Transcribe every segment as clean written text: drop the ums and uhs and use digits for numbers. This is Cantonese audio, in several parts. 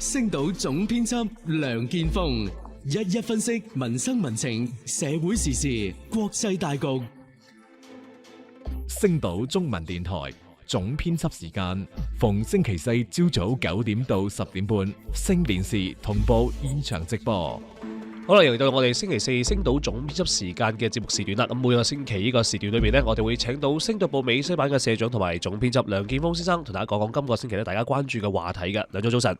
星島總編輯梁建峰一一分析民生民情、社會時事、國際大局。星島中文電台總編輯時間，逢星期四朝早9點到10點半，星電視同步現場直播。好啦，又嚟到我哋星期四星島總編輯時間嘅節目時段啦。咁每個星期呢個時段裏邊呢，我哋會請到星島報美西版嘅社長同埋總編輯梁建峰先生，同大家講講今個星期咧大家關注嘅話題嘅。梁總早晨。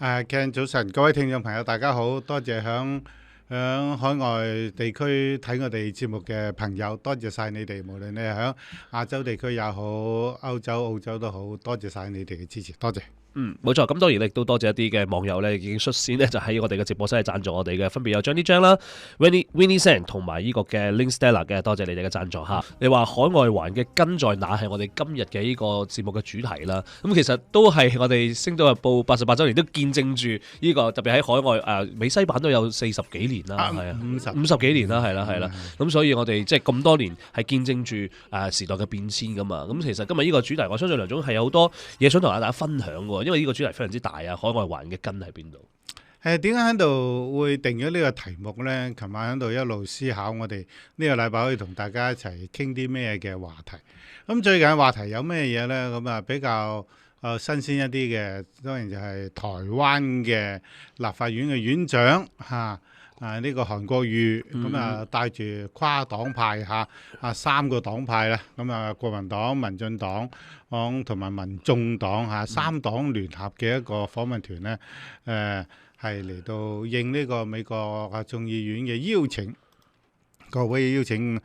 Ken 早晨，各位聽眾朋友大家好，多謝響海外地區睇我哋節目嘅朋友，多謝晒你哋，無論你係響亞洲地區也好，歐洲、澳洲都好，多謝晒你哋嘅支持，多謝。冇錯，咁當然亦都多謝一啲嘅網友咧，已經率先咧就喺我哋嘅直播室係贊助我哋嘅，分別有 Johnny Chan 啦、Winnie San 同埋呢個嘅 Link Stella 嘅，多謝你哋嘅贊助嚇。你話海外環嘅根在哪係我哋今日嘅呢個節目嘅主題啦。咁其實都係我哋星島日報88週年都見證住呢個，特別喺海外美西版都有40幾年啦，係啊，50幾年啦，係啦。咁所以我哋即係咁多年係見證住時代嘅變遷噶嘛。咁其實今日呢個主題，我相信梁總係有好多嘢想同大家分享喎。因為呢個主題非常之大啊，海外環嘅根喺邊度？點解喺度會定咗呢個題目呢？琴晚喺度一路思考，我哋呢個禮拜可以同大家一齊傾啲咩嘅話題。咁最近嘅話題有咩嘢呢？咁比較新鮮一啲嘅，當然就係台灣嘅立法院嘅院長呢個韓國瑜咁帶住跨黨派3個黨派啦，咁國民黨、民進黨同埋民眾黨3黨聯合嘅一個訪問團呢，係嚟到應呢個美國眾議院嘅邀請，各位邀請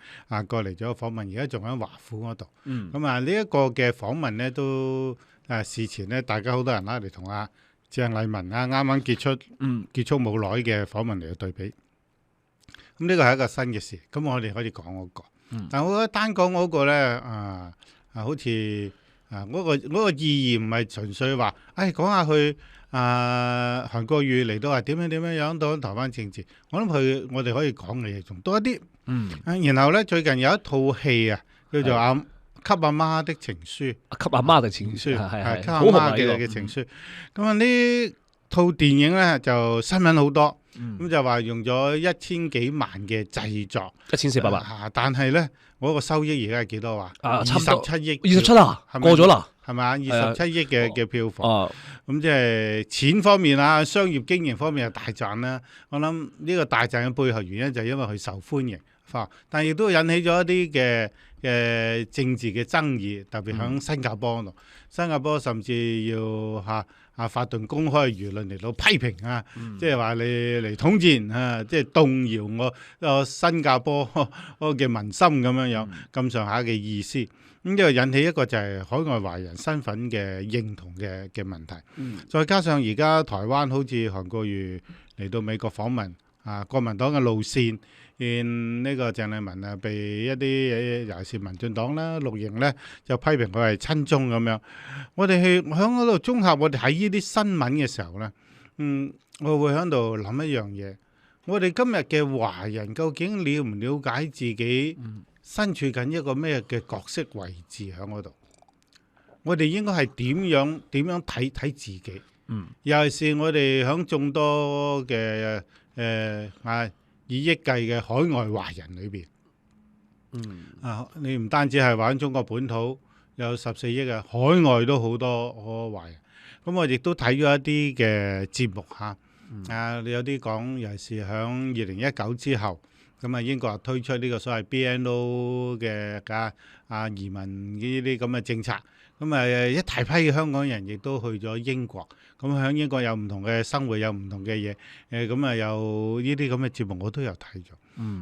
過嚟咗訪問，而家仲喺華府嗰度。咁呢一個嘅訪問呢，都事前呢，大家好多人嚟同鄭麗文啱啱結束冇耐嘅訪問嚟去對比，咁呢個係一個新嘅事，咁我哋可以講嗰個，但係我覺得單講嗰個咧，好似嗰個意義唔係純粹話，講下去韓國瑜嚟到係點樣到台灣政治，我諗我哋可以講嘅嘢仲多一啲，然後咧最近有一套戲叫做給阿媽的情書，給阿媽的情書係給阿媽嘅情書。咁呢套電影咧就新聞好多，咁就話用咗1000幾萬嘅製作，1400萬。但係咧我個收益而家係幾多話？27億，27啊，過咗啦，係咪？27億嘅票房，咁即係錢方面商業經營方面係大賺啦。我諗呢個大賺嘅背後原因就係因為佢受歡迎，但係亦都引起咗一啲嘅政治嘅爭議，特別喺新加坡度。新加坡甚至要發動公開輿論嚟到批評即係話你嚟統戰即係動搖我新加坡嘅民心咁上下嘅意思。咁呢個引起一個就係海外華人身份嘅認同嘅問題。再加上而家台灣好似韓國瑜嚟到美國訪問國民黨嘅路線。呢個鄭麗文被一啲尤其是民進黨啦、綠營咧就批評佢係親中咁樣。我哋去喺嗰度綜合我哋睇呢啲新聞嘅時候咧，我會喺度諗一樣嘢。我哋今日嘅華人究竟了唔了解自己身處緊一個咩嘅角色位置喺嗰度？我哋應該係點樣睇自己？尤其是我哋喺眾多嘅以億計嘅海外華人裏邊，你唔單止係話喺中國本土有14億嘅，海外都好多華人。咁我亦都睇咗一啲嘅節目你有啲講，尤其是響2019之後，咁英國推出呢個所謂 BNO 嘅移民呢啲咁嘅政策。咁一大批嘅香港人亦都去咗英國，咁喺英國有唔同嘅生活，有唔同嘅嘢，咁有呢啲咁嘅節目我都有睇咗。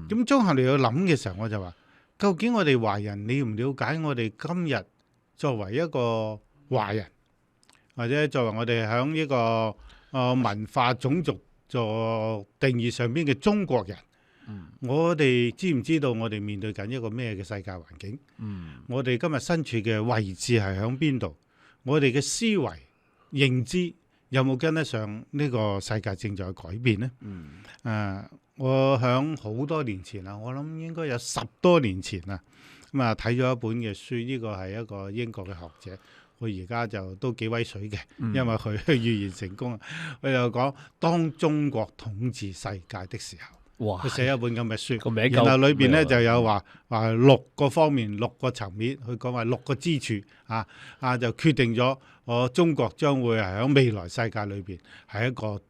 咁綜合嚟去諗嘅時候，我就話，究竟我哋華人了唔了解我哋今日作為一個華人，或者作為我哋喺呢個文化種族做定義上邊嘅中國人？我哋知唔知道我哋面對緊一個咩嘅世界環境？我哋今日身處嘅位置係響邊度？我哋嘅思維認知有冇跟得上呢個世界正在改變呢？我響好多年前我諗應該有10多年前睇咗一本嘅書，呢個係一個英國嘅學者，佢而家就都幾威水嘅，因為佢預言成功。佢就講當中國統治世界的時候，哇！佢寫一本咁嘅書，個名然後裏邊咧就有話6個方面、6個層面，佢講話6個支柱就決定咗我中國將會係喺未來世界裏邊係一個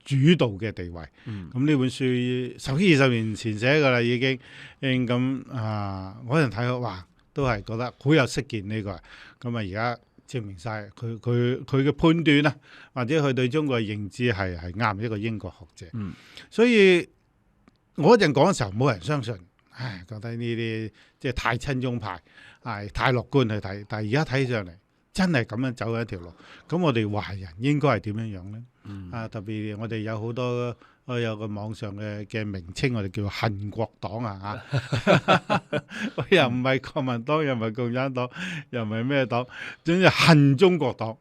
主導嘅地位。咁呢本書10幾20年前寫㗎啦，已經咁嗰陣睇到哇，都係覺得好有識見呢個。咁而家證明晒佢嘅判斷啦，或者佢對中國嘅認知係啱，一個英國學者。所以我嗰陣講嘅時候冇人相信，覺得呢啲即係太親中派，太樂觀去睇。但係而家睇上嚟真係咁樣走緊一條路。咁我哋華人應該係點樣樣呢？特別我哋有好多有個網上嘅名稱，我哋叫恨國黨又唔係國民黨，又唔係共產黨，又唔係咩黨，總之恨中國黨。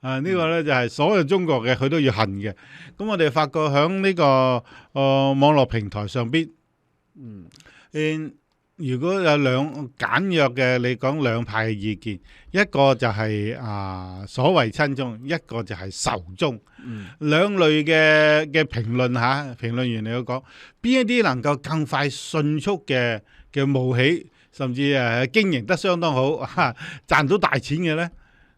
呢個呢就係所有中國嘅佢都要恨嘅。咁我哋發覺喺呢個網絡平台上邊，如果有簡約嘅，你講兩派嘅意見，一個就係所謂親中，一個就係仇中，兩類嘅評論評論員嚟講，邊一啲能夠更快迅速嘅冒起，甚至經營得相當好，賺到大錢嘅呢？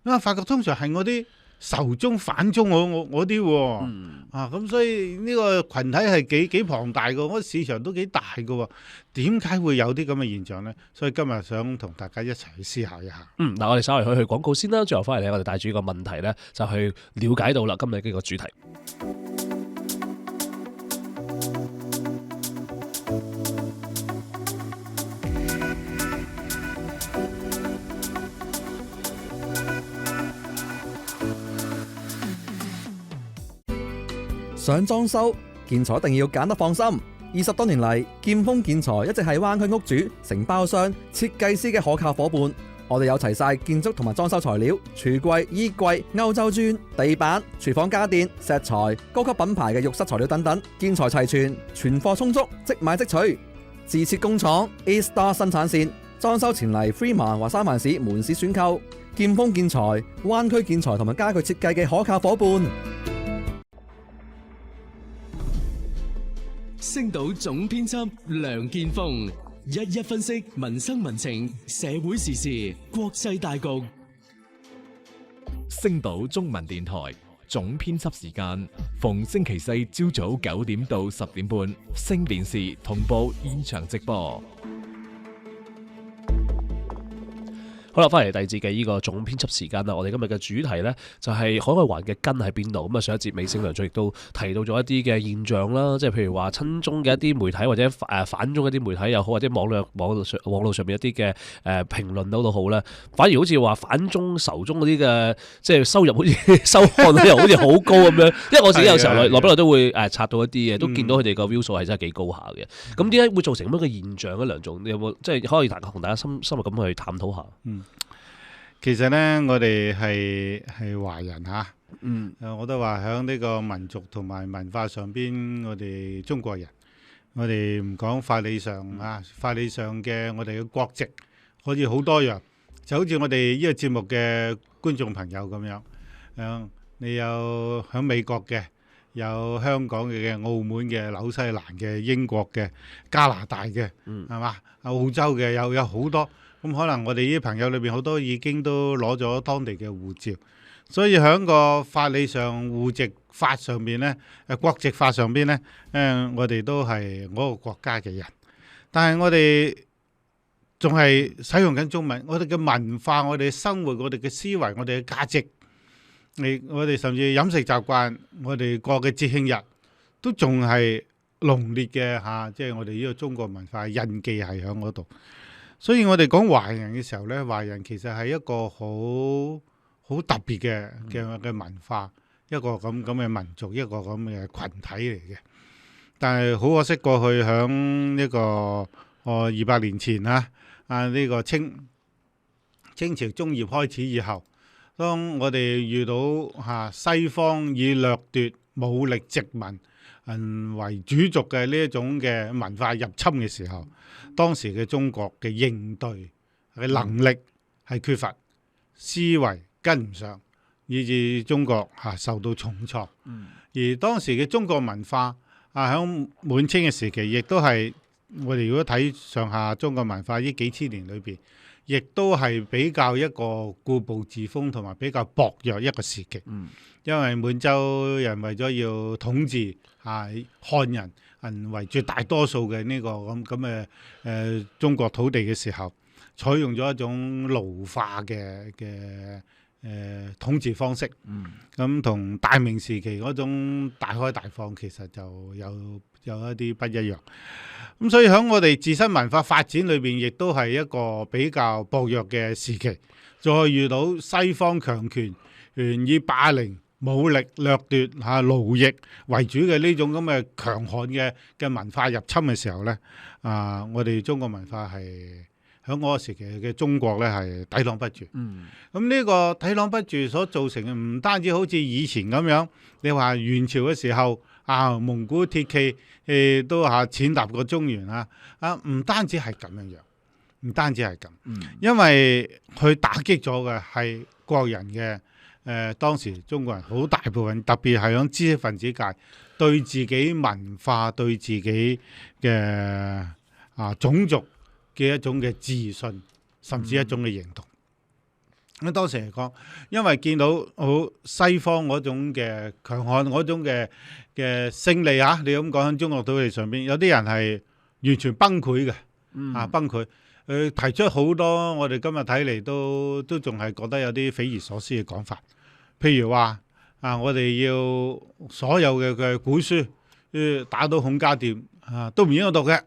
我發覺通常係我啲仇中反中我啲喎，咁所以呢個群體係幾龐大嘅，我市場都幾大嘅，點解會有啲咁嘅現象呢？所以今日想同大家一齊去思考一下。嗱，我哋稍微去廣告先啦，最後翻嚟咧，我哋帶住個問題呢，就去了解到啦今日呢個主題。想裝修建材一定要揀得放心。20多年嚟，劍鋒建材一直係灣區屋主、承包商、設計師嘅可靠伙伴。我哋有齊晒建築同埋裝修材料、櫥櫃、衣櫃、歐洲磚、地板、廚房家電、石材、高級品牌嘅浴室材料等等，建材齊全，存貨充足，即買即取。自設工廠 A Star 生產線，裝修前嚟 Freeman 或三藩市門市選購。劍鋒建材，灣區建材同埋家具設計嘅可靠伙伴。星島總編輯梁建峰一一分析民生民情、社會時事、國際大局。星島中文電台總編輯時間逢星期四朝早9點到10點半，星電視同步現場直播。好啦，翻嚟第二節嘅呢個總編輯時間啦。我哋今日嘅主題呢，就係海外環嘅根喺邊度。咁啊，上一節尾聲梁總亦都提到咗一啲嘅現象啦，即係譬如話親中嘅一啲媒體或者反中嘅一啲媒體又好，或者網絡上面一啲嘅評論都好啦，反而好似話反中仇中嗰啲嘅即係收入好似收看率又好似好高咁樣。因為我自己有時候落不落都會刷到一啲嘢，都見到佢哋個 view 數係真係幾高下嘅。咁點解會造成咁樣嘅現象咧？梁總，你有冇即係可以同大家深入咁去探討下？其實呢，我哋係華人嚇，我都話喺呢個民族同埋文化上邊，我哋中國人，我哋唔講法理上法理上嘅我哋嘅國籍可以好多樣，就好似我哋呢個節目嘅觀眾朋友咁樣，你有喺美國嘅，有香港嘅、澳門嘅、紐西蘭嘅、英國嘅、加拿大嘅，係嘛？澳洲嘅有好多。咁可能我哋呢啲朋友裏邊好多已經都攞咗當地嘅護照，所以喺個法理上戶籍法上邊呢，國籍法上邊呢，我哋都係嗰個國家嘅人，但係我哋仲係使用緊中文，我哋嘅文化、我哋嘅生活、我哋嘅思維、我哋嘅價值，我哋甚至飲食習慣，我哋過嘅節慶日都仲係濃烈嘅即係我哋呢個中國文化印記係喺嗰度。所以我哋講華人嘅時候呢，華人其實係一個好特別嘅文化，一個咁嘅民族，一個咁嘅群體嚟嘅。但係好可惜，過去響呢個200年前呢個清朝中葉開始以後，當我哋遇到西方以掠奪、武力殖民為主軸嘅呢一種嘅文化入侵嘅時候，當時嘅中國嘅應對嘅能力係缺乏，思維跟唔上，以致中國受到重創。而當時嘅中國文化喺滿清嘅時期，亦都係我哋如果睇上下中國文化呢幾千年裏邊，亦都係比較一個固步自封同埋比較薄弱一個時期。因為滿洲人為咗要統治漢人為絕大多數嘅呢個咁嘅中國土地嘅時候，採用咗一種奴化嘅統治方式。咁同大明時期嗰種大開大放其實就有一啲不一樣。咁所以喺我哋自身文化發展裏邊，亦都係一個比較薄弱嘅時期。再遇到西方強權以霸凌、武力掠奪奴役為主嘅呢種咁嘅強悍嘅文化入侵嘅時候呢，我哋中國文化係喺嗰個時期嘅中國呢係抵擋不住。咁呢個抵擋不住所造成嘅，唔單止好似以前咁樣，你話元朝嘅時候蒙古鐵騎都踐踏過中原唔單止係咁樣樣，唔單止係咁，因為佢打擊咗嘅係國人嘅。當時中國人好大部分，特別係響知識分子界，對自己文化、對自己嘅種族嘅一種嘅自信，甚至一種嘅認同。咁當時嚟講，因為見到好西方嗰種嘅強悍嗰種嘅勝利你咁講喺中國土地上邊，有啲人係完全崩潰嘅，崩潰。提出好多我哋今日睇嚟都仲係覺得有啲匪夷所思嘅講法。譬如話我哋要所有嘅古書打到孔家店都唔應該讀嘅，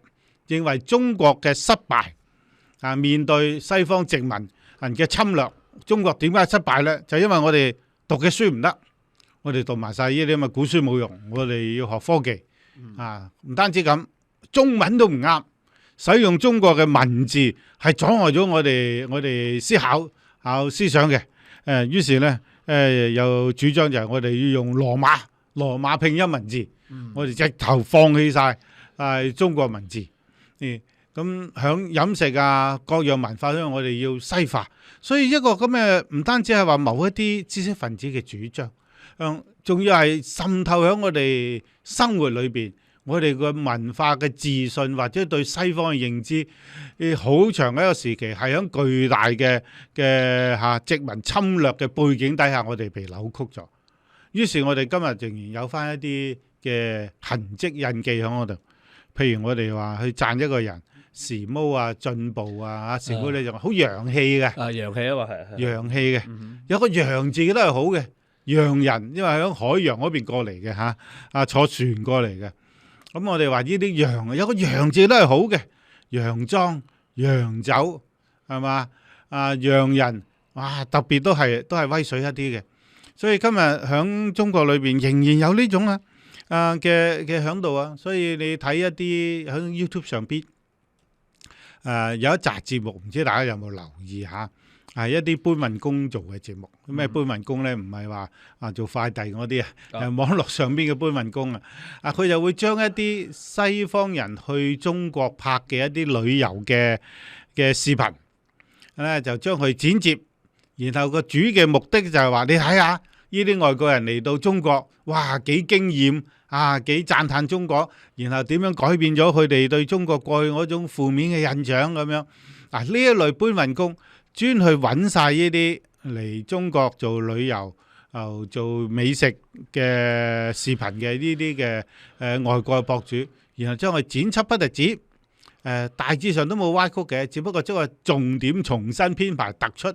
認為中國嘅失敗面對西方殖民人嘅侵略，中國點解失敗呢？就因為我哋讀嘅書唔得，我哋讀埋晒呢啲咁嘅古書冇用，我哋要學科技唔單止咁，中文都唔啱，使用中國嘅文字係阻礙咗我哋思考思想嘅。於是呢。有主張就係我哋要用羅馬拼音文字，我哋直頭放棄晒中國文字。咁響飲食各樣文化，因為我哋要西化，所以一個咁嘅唔單止係話某一啲知識分子嘅主張，仲要係滲透喺我哋生活裏邊，我哋個文化嘅自信或者對西方嘅認知，好長嘅一個時期係喺巨大嘅殖民侵略嘅背景底下，我哋被扭曲咗。於是我哋今日仍然有翻一啲嘅痕跡印記喺嗰度。譬如我哋話去讚一個人時髦進步時髦呢就好洋氣嘅。洋氣嘛係。洋氣嘅，有個洋字都係好嘅。洋人因為喺海洋嗰邊過嚟嘅坐船過嚟嘅。咁我哋話呢啲洋有個洋字都係好嘅，洋裝、洋酒係嘛洋人特別都係威水一啲嘅。所以今日喺中國裏邊仍然有呢種嘅響度所以你睇一啲喺 YouTube 上邊有一集節目，唔知大家有冇留意係一啲搬運工做嘅節目。咩搬運工呢？唔係話做快遞嗰啲網絡上邊嘅搬運工佢就會將一啲西方人去中國拍嘅一啲旅遊嘅視頻就將佢剪接，然後個主嘅目的就係話你睇下呢啲外國人嚟到中國，哇幾驚豔幾讚嘆中國，然後點樣改變咗佢哋對中國過去嗰種負面嘅印象咁樣。呢一類搬運工專去揾晒呢啲嚟中國做旅遊做美食嘅視頻嘅呢啲嘅外國博主，然後將佢剪輯不特止大致上都冇歪曲嘅，只不過將個重點重新編排突出，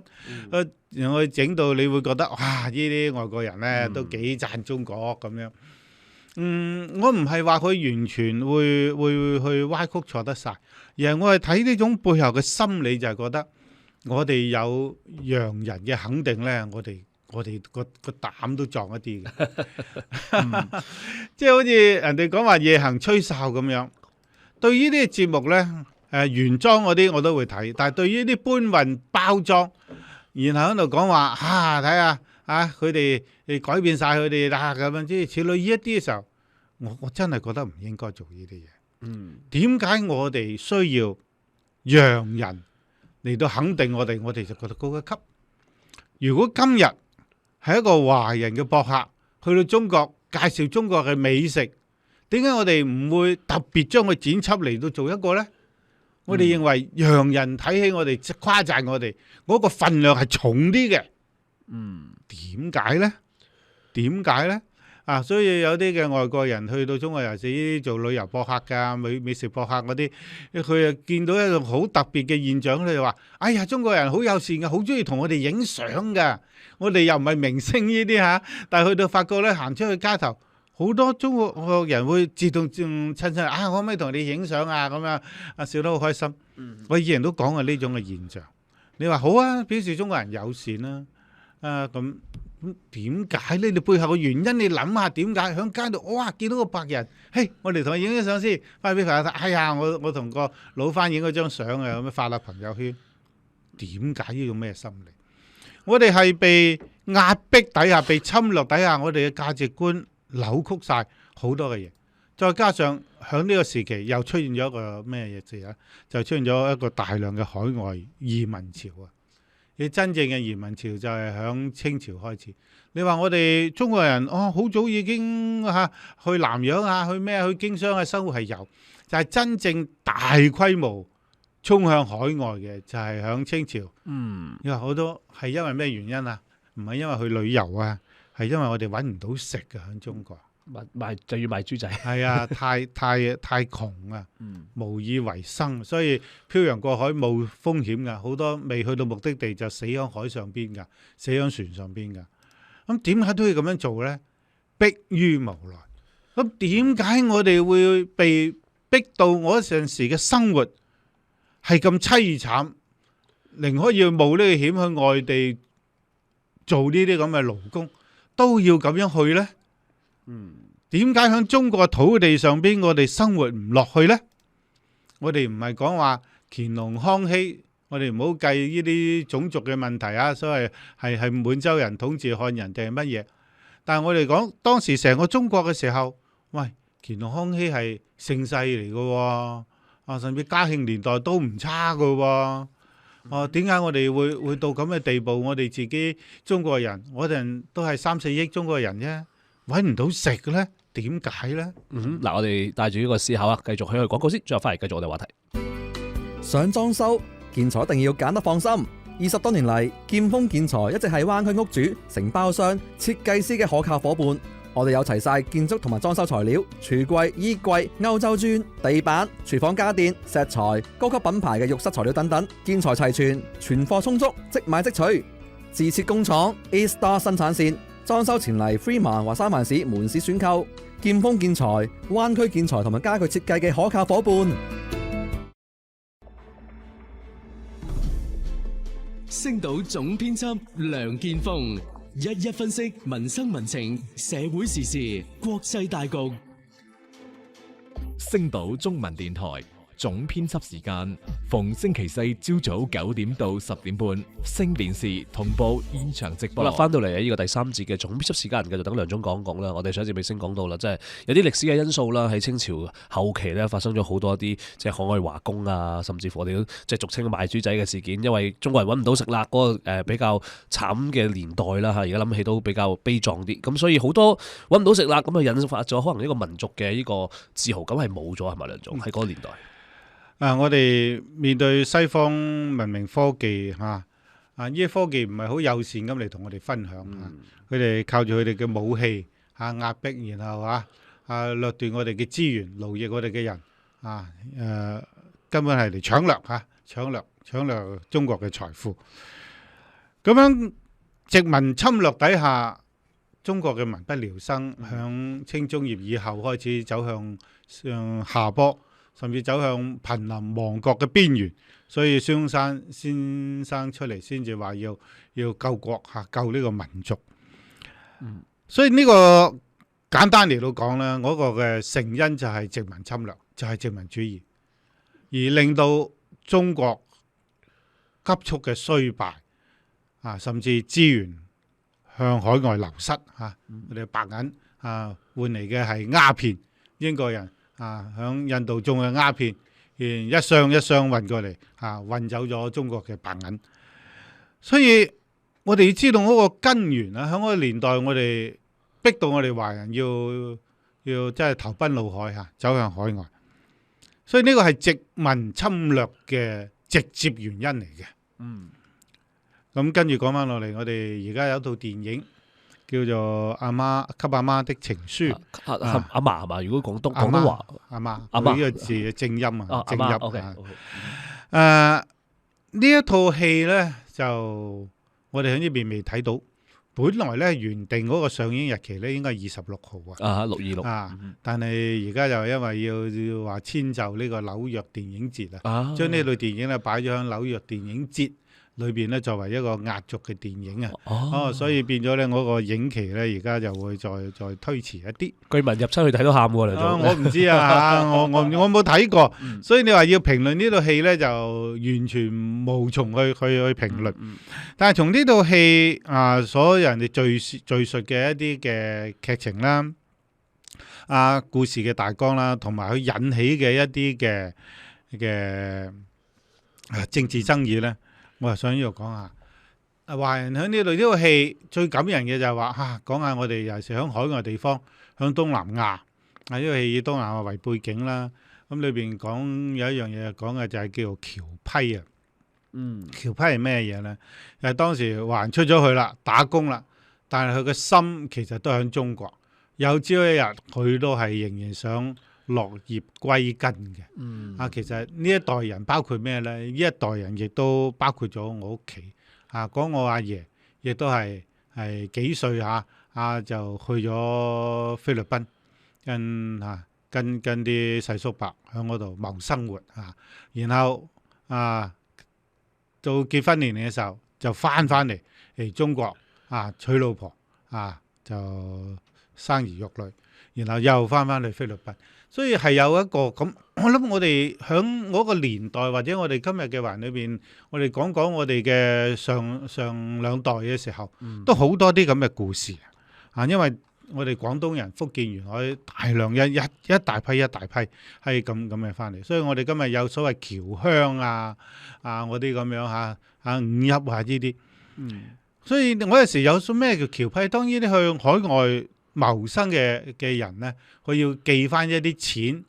然後整到你會覺得哇！呢啲外國人呢都幾讚中國咁樣。我唔係話佢完全會去歪曲錯得晒，而係我係睇呢種背後嘅心理，就係覺得我哋有洋人嘅肯定呢，我哋個膽都壯一啲嘅。即係好似人哋講話夜行吹哨咁樣。對於呢啲節目呢，原裝嗰啲我都會睇，但係對於啲搬運包裝，然後喺度講話睇下佢哋改變晒佢哋咁樣之類呢一啲嘅時候，我真係覺得唔應該做呢啲嘢。點解我哋需要洋人嚟到肯定我哋就覺得高一級？如果今日係一個華人嘅博客去到中國介紹中國嘅美食，點解我哋唔會特別將佢剪輯嚟到做一個呢？我哋認為洋人睇起我哋誇讚我哋嗰個份量係重啲嘅。點解呢？點解呢？所以有啲嘅外國人去到中國，尤其是做旅遊博客㗎、美食博客嗰啲，佢又見到一種好特別嘅現象，佢就話：哎呀，中國人好友善嘅，好中意同我哋影相㗎。我哋又唔係明星呢啲嚇，但係去到法國咧，行出去街頭，好多中國人會自動親親可唔可以同你影相啊？咁樣笑得好開心。我以前都講過呢種嘅現象。你話好啊，表示中國人友善啦。咁點解呢？你背後嘅原因，你諗下點解喺街度哇見到個白人，嘿，我哋同佢影咗相先，翻俾朋友睇。哎呀，我同個老番影嗰張相啊，咁樣發落朋友圈。點解呢種咩心理？我哋係被壓迫底下，被侵略底下，我哋嘅價值觀扭曲晒好多嘅嘢。再加上喺呢個時期又出現咗一個咩嘢事啊？就出現咗一個大量嘅海外移民潮啊！你真正嘅移民潮就係響清朝開始。你話我哋中國人好早已經去南洋去咩去經商嘅生活係有，就係真正大規模衝向海外嘅就係響清朝。你話好多係因為咩原因啊？唔係因為去旅遊啊，係因為我哋揾唔到食嘅響中國。就要賣豬仔。係啊，太窮啊，無以為生，所以漂洋過海冇風險噶，好多未去到目的地就死喺海上邊噶，死喺船上邊噶。咁點解都要咁樣做呢？迫於無奈。咁點解我哋會被逼到我嗰陣時嘅生活係咁淒慘，寧可要冒呢個險去外地做呢啲咁嘅勞工，都要咁樣去呢？點解喺中國土地上邊我哋生活唔落去呢？我哋唔係講話乾隆康熙，我哋唔好計呢啲種族嘅問題啊，所謂係滿洲人統治漢人定係乜嘢？但係我哋講當時成個中國嘅時候，喂，乾隆康熙係盛世嚟嘅，甚至嘉慶年代都唔差嘅。點解我哋會到咁嘅地步？我哋自己中國人，我哋都係3-4億中國人啫。揾唔到食嘅咧，點解咧？嗱，我哋帶住呢個思考啊，繼續去廣告先，最後翻嚟繼續我哋話題。想裝修建材一定要揀得放心。20多年嚟，劍鋒建材一直係灣區屋主、承包商、設計師嘅可靠伙伴。我哋有齊晒建築同埋裝修材料、櫥櫃、衣櫃、歐洲磚、地板、廚房家電、石材、高級品牌嘅浴室材料等等，建材齊全，存貨充足，即買即取。自設工廠 A Star 生產線。裝修前嚟 Freeman 或三藩市門市選購，劍鋒建材、灣區建材同埋家具設計嘅可靠伙伴。星島總編輯梁建峰一一分析民生民情、社會時事、國際大局。星島中文電台總編輯時間逢星期四朝早9點到10點半，星電視同步現場直播。好啦，翻到嚟呢個第3節嘅總編輯時間，繼續等梁總講啦。我哋上一節尾聲講到啦，即係有啲歷史嘅因素啦，喺清朝後期咧發生咗好多一啲即係海外華工啊，甚至乎我哋都即係俗稱賣豬仔嘅事件。因為中國人揾唔到食啦，嗰個比較慘嘅年代啦嚇，而家諗起都比較悲壯啲。咁所以好多揾唔到食啦，咁啊引發咗可能呢個民族嘅呢個自豪感係冇咗，係咪梁總？喺嗰個年代。我哋面對西方文明科技呢啲科技唔係好友善咁嚟同我哋分享佢哋靠住佢哋嘅武器壓迫，然後掠奪我哋嘅資源，奴役我哋嘅人根本係嚟搶掠中國嘅財富。咁樣殖民侵略底下，中國嘅民不聊生，響清中葉以後開始走向下坡。甚至走向瀕臨亡國嘅邊緣，所以孫中山先生出嚟先至話要救國救呢個民族。所以呢個簡單嚟到講咧，嗰個嘅成因就係殖民侵略，就係殖民主義，而令到中國急速嘅衰敗甚至資源向海外流失我哋白銀換嚟嘅係鴉片，英國人。響印度種嘅鴉片，一箱一箱運過嚟，運走咗中國嘅白銀。所以我哋要知道嗰個根源啊，喺嗰個年代我哋逼到我哋華人要真係投奔怒海嚇，走向海外。所以呢個係殖民侵略嘅直接原因嚟嘅。咁跟住講翻落嚟，我哋而家有一套電影叫做《阿媽給阿媽的情書》。阿嫲係嘛？如果廣東話，阿媽阿媽呢個字嘅正音啊，正音。OK。呢一套戲咧就我哋喺呢邊未睇到。本來咧原定嗰個上映日期咧應該係26號啊，626但係而家就因為要話遷就呢個紐約電影節啊，將呢套電影咧擺咗喺紐約電影節裏邊咧作為一個壓軸嘅電影啊，所以變咗咧嗰個影期咧而家就會再推遲一啲。據聞入親去睇都喊喎，我唔知啊嚇，我冇睇過，所以你話要評論呢套戲咧就完全無從去評論。但係從呢套戲所有人哋敘述嘅一啲嘅劇情啦，故事嘅大綱啦，同埋佢引起嘅一啲嘅政治爭議咧。我係想呢度講下，華人喺呢度呢套戲最感人嘅就係話講下我哋尤其是喺海外地方，喺東南亞，呢個戲以東南亞為背景啦。咁裏邊講有一樣嘢講嘅就係叫做僑批啊。僑批係咩嘢咧？就係當時華人出咗去啦，打工啦，但係佢嘅心其實都喺中國。有朝一日佢都係仍然想落葉歸根嘅。其實呢一代人包括咩咧？呢一代人亦都包括咗我屋企。講我阿爺亦都係幾歲就去咗菲律賓，跟啲細叔伯喺嗰度謀生活然後到結婚年齡嘅時候就翻嚟中國娶老婆就生兒育女，然後又翻去菲律賓。所以係有一個咁，我諗我哋響嗰個年代或者我哋今日嘅環裏邊，我哋講我哋嘅上兩代嘅時候，都好多啲咁嘅故事因為我哋廣東人、福建沿海大量一大批係咁嘅翻嚟，所以我哋今日有所謂僑鄉嗰啲咁樣五邑呢啲。所以我有時有咩叫僑批？當然啲向海外謀生嘅人咧，佢要寄翻一啲錢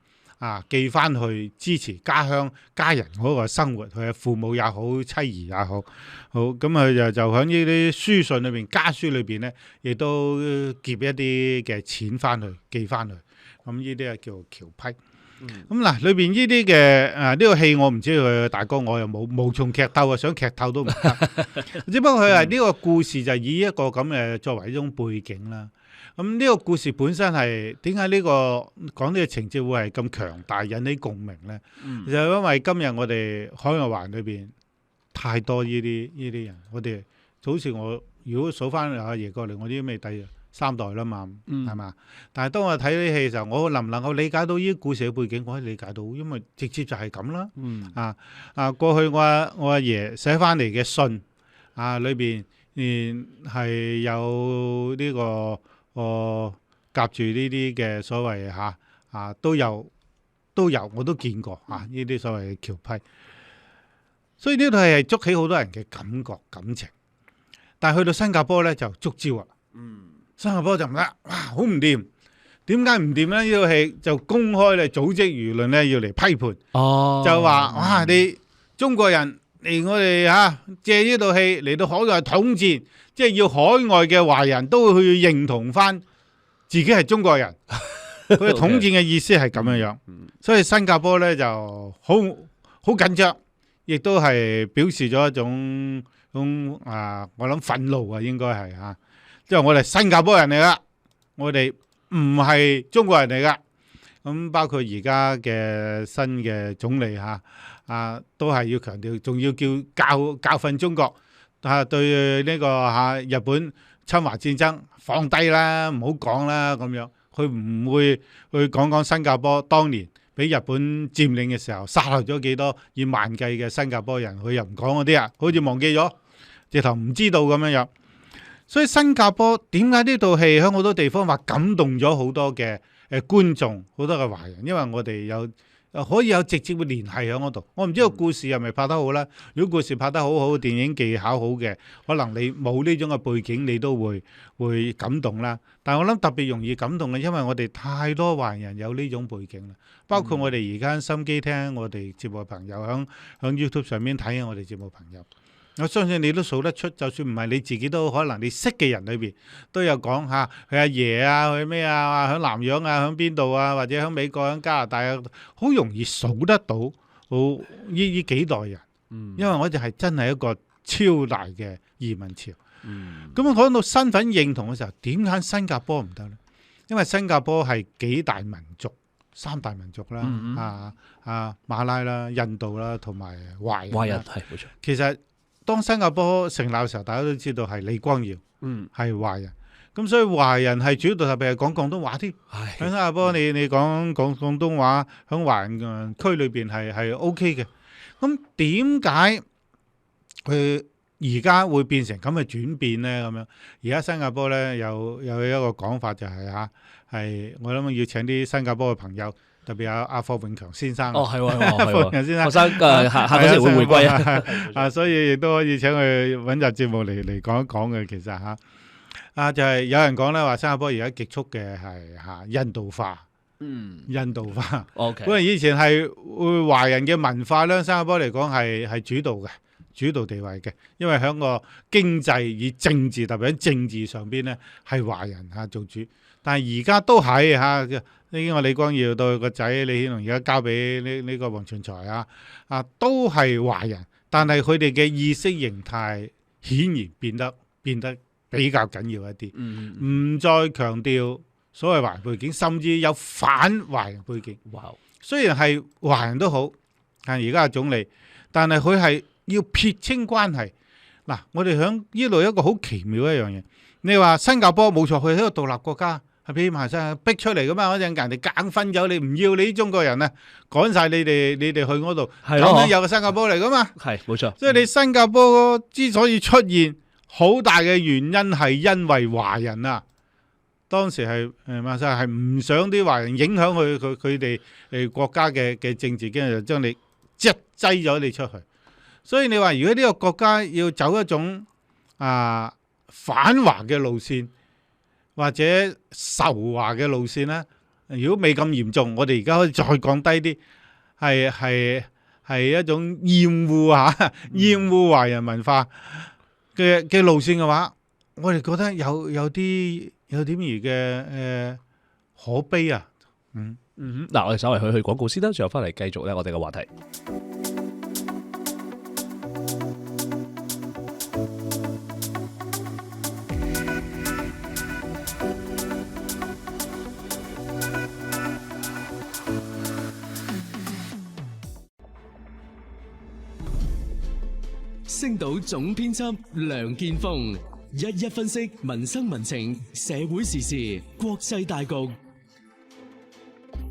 寄翻去支持家鄉家人嗰個生活，佢嘅父母也好，妻兒也好，咁佢就喺呢啲書信裏邊、家書裏邊咧，亦都夾一啲嘅錢翻去寄翻去，咁呢啲係叫僑批。咁裏邊呢啲嘅呢個戲我唔知佢大綱，我又無從劇透想劇透都唔得，只不過佢係呢個故事就以一個咁嘅作為一種背景啦。咁呢個故事本身係點解呢個講呢個情節會係咁強大引起共鳴呢？就係因為今日我哋海外華人裏邊太多呢啲人，我哋就好似我如果數翻阿爺過嚟，我啲未第三代啦嘛，係嘛？但係當我睇呢啲戲嘅時候，我能唔能夠理解到呢啲故事嘅背景？我可以理解到，因為直接就係咁啦。過去我阿爺寫翻嚟嘅信裏邊係有呢個。夾住呢啲嘅所謂都有我都見過呢啲所謂嘅僑批，所以呢度係捉起好多人嘅感情，但係去到新加坡咧就觸礁啊！新加坡就唔得，哇，好唔掂！點解唔掂咧？呢套戲就公開咧組織輿論咧要嚟批判，就話哇你中國人嚟我哋借呢套戲嚟到海外統戰。即係要海外嘅華人都會去認同翻自己係中國人，佢嘅統戰嘅意思係咁樣，所以新加坡咧就好緊張，亦都係表示咗一種我諗憤怒啊，應該係即係我哋新加坡人嚟噶，我哋唔係中國人嚟噶。咁包括而家嘅新嘅總理都係要強調，仲要教訓中國。對呢個日本侵華戰爭放低啦，唔好講啦咁樣，佢唔會去講新加坡當年俾日本佔領嘅時候殺害咗幾多以萬計嘅新加坡人，佢又唔講嗰啲好似忘記咗，直頭唔知道咁樣。所以新加坡點解呢套戲喺好多地方話感動咗好多嘅觀眾，好多嘅華人，因為我哋有可以有直接嘅聯繫喺嗰度。我唔知個故事係咪拍得好啦。如果故事拍得好好，電影技巧好嘅，可能你冇呢種嘅背景，你都會感動啦。但係我諗特別容易感動嘅，因為我哋太多華人有呢種背景啦。包括我哋而家心機聽我哋節目嘅朋友，響 YouTube 上面睇我哋節目嘅朋友。我相信你都數得出，就算唔係你自己都可能你識嘅人裏邊都有講下佢阿爺啊，佢咩啊，喺南洋啊，喺邊度啊，或者喺美國、喺加拿大啊，好容易數得到呢幾代人。因為我哋係真係一個超大嘅移民潮。咁講到身份認同嘅時候，點解新加坡唔得呢？因為新加坡係幾大民族，三大民族啦，馬拉啦、印度啦，同埋華人。華人係冇錯。其實當新加坡成立嘅時候，大家都知道係李光耀，係華人。咁所以華人係主導，特別係講廣東話添。喺新加坡你講廣東話，喺華人區裏邊係 OK 嘅。咁點解佢而家會變成咁嘅轉變咧？咁樣而家新加坡咧有一個講法就係係我諗要請啲新加坡嘅朋友。特別有阿霍永強先生，係霍永強先生，學生下個星期會回歸啊，所以亦都可以請佢揾集節目嚟講一講嘅。其實就係有人講咧話新加坡而家極速嘅係印度化，印度化。OK， 本來以前係華人嘅文化咧，新加坡嚟講係主導嘅，主導地位嘅，因為喺個經濟與政治，特別喺政治上邊咧係華人做主，但係而家都係呢個李光耀到佢個仔李顯龍，而家交俾呢個黃循財都係華人，但係佢哋嘅意識形態顯然變得比較緊要一啲，唔再強調所謂華人背景，甚至有反華人背景。雖然係華人都好，但係而家係總理，但係佢係要撇清關係。嗱，我哋響呢度一個好奇妙一樣嘢，你話新加坡冇錯，佢係一個獨立國家。係俾馬來西亞逼出嚟噶嘛？嗰陣人哋硬分走你，唔要你啲中國人啊，趕晒你哋去嗰度，咁樣有個新加坡嚟噶嘛？係冇錯。所以你新加坡之所以出現好大嘅原因係因為華人啊，當時係馬來西亞係唔想啲華人影響佢哋國家嘅政治經濟，就將你擠咗你出去。所以你話如果呢個國家要走一種反華嘅路線，或者仇華嘅路線咧，如果未咁嚴重，我哋而家可以再降低啲，係一種厭惡華人文化嘅路線嘅話，我哋覺得有啲點兒嘅可悲啊。嗱，我哋稍微去廣告先啦，最後翻嚟繼續咧我哋嘅話題。星島總編輯梁建峰一分析民生民情、社會時事、國際大局。